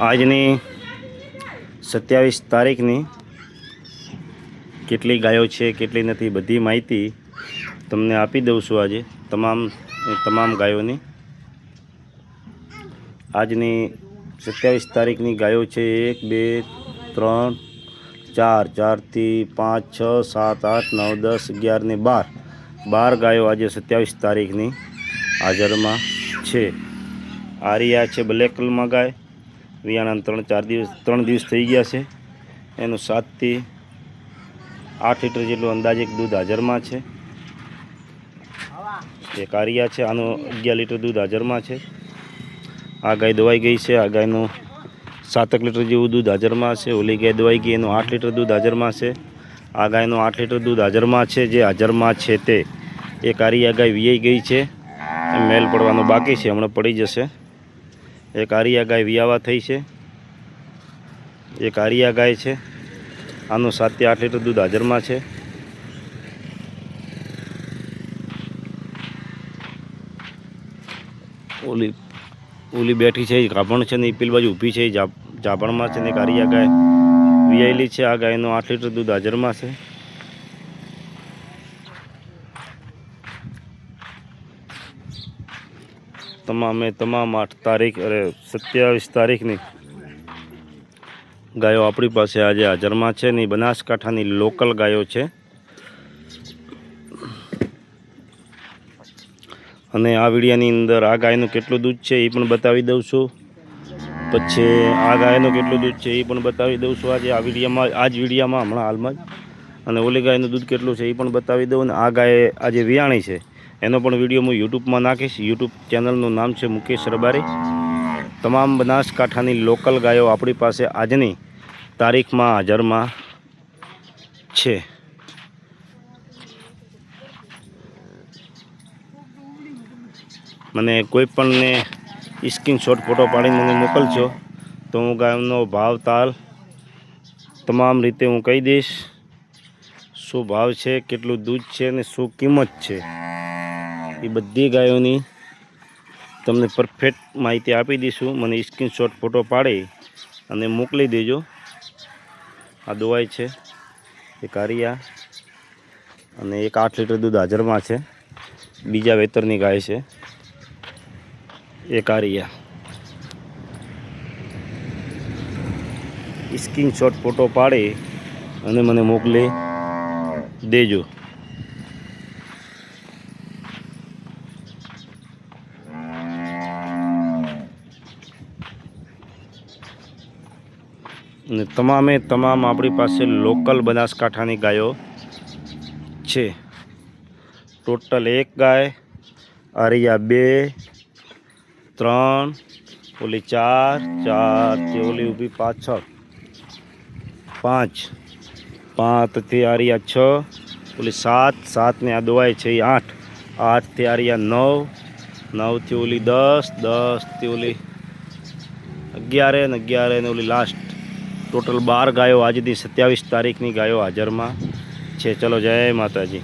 આજની 27 તારીખની કેટલી ગાયો છે કેટલી નથી બધી માહિતી તમને આપી દઉં છું। આજે તમામ ગાયોની આજની 27 તારીખની ગાયો છે 1 2 3 4 4 થી 5 6 7 8 9 10 11 ને 12 ગાયો આજે 27 તારીખની હાજરમાં છે। આરિયા છે બ્લેક કલરમાં ગાય, વિયાણા 3 દિવસ થઈ ગયા છે। એનું 7 થી 8 લીટર જેટલું અંદાજિક દૂધ હાજરમાં છે। એક આરિયા છે, આનું 11 લીટર દૂધ હાજરમાં છે। આ ગાય દવાઈ ગઈ છે, આ ગાયનું 7 લીટર જેવું દૂધ હાજરમાં છે। ઓલી ગાય દવાઈ ગઈ, એનું 8 લીટર દૂધ હાજરમાં છે। આ ગાયનું 8 લીટર દૂધ હાજરમાં છે। જે હાજરમાં છે તે એક આરિયા ગાય વિયાઈ ગઈ છે, મેલ પડવાનું બાકી છે, હમણાં પડી જશે। એક આરિયા ગાય વિયાવા થઈ છે, એક આરિયા ગાય છે, આનું 7 થી 8 લીટર દૂધ હાજરમાં છે। ઓલી બેઠી છે, ગાભણ છે ને એ પેલી બાજુ ઊભી છે, જાભણમાં છે ને એક આરિયા ગાય વિયાયેલી છે। આ ગાયનું 8 લીટર દૂધ હાજરમાં છે। તમામ 27 તારીખની ગાયો આપણી પાસે આજે હાજરમાં છે ને બનાસકાંઠાની લોકલ ગાયો છે। અને આ વિડીયાની અંદર આ ગાયનું કેટલું દૂધ છે એ પણ બતાવી દઉં છું, પછી આ ગાયનું કેટલું દૂધ છે એ પણ બતાવી દઉં છું આજે આ વિડીયામાં હમણાં હાલમાં જ। અને ઓલી ગાયનું દૂધ કેટલું છે એ પણ બતાવી દઉં। અને આ ગાય આજે વિયાણી છે એનો પણ વિડીયો હું યુટ્યુબમાં નાખીશ। યુટ્યુબ ચેનલનું નામ છે મુકેશ રબારી। તમામ બનાસકાંઠાની લોકલ ગાયો આપણી પાસે આજની તારીખમાં હાજરમાં છે। મને કોઈ પણને સ્ક્રીનશોટ ફોટો પાડીને મને મોકલજો તો હું ગાયનો ભાવ તાલ તમામ રીતે હું કહી દઈશ। શું ભાવ છે, કેટલું દૂધ છે અને શું કિંમત છે એ બધી ગાયોની તમને પરફેક્ટ માહિતી આપી દઈશું। મને સ્ક્રીનશોટ ફોટો પાડી અને મોકલી દેજો। આ દવાઈ છે એક આરિયા અને એક 8 લીટર દૂધ હાજરમાં છે, બીજા વેતરની ગાય છે એક આરિયા। સ્ક્રીનશોટ ફોટો પાડી અને મને મોકલી દેજો। અને તમામ આપણી પાસે લોકલ બનાસકાંઠાની ગાયો છે। ટોટલ એક ગાય, આરિયા 2 3, ઓલી 4 થી ઓલી ઊભી પાછળ 5 થી આરિયા 6, ઓલી 7 ને આ દવાઈ છે એ 8 થી આરિયા 9 થી ઓલી 10 થી ઓલી 11 ને ઓલી લાસ્ટ ટોટલ 12 ગાયો આજની 27 તારીખની ગાયો હાજરમાં છે। ચલો, જય માતાજી।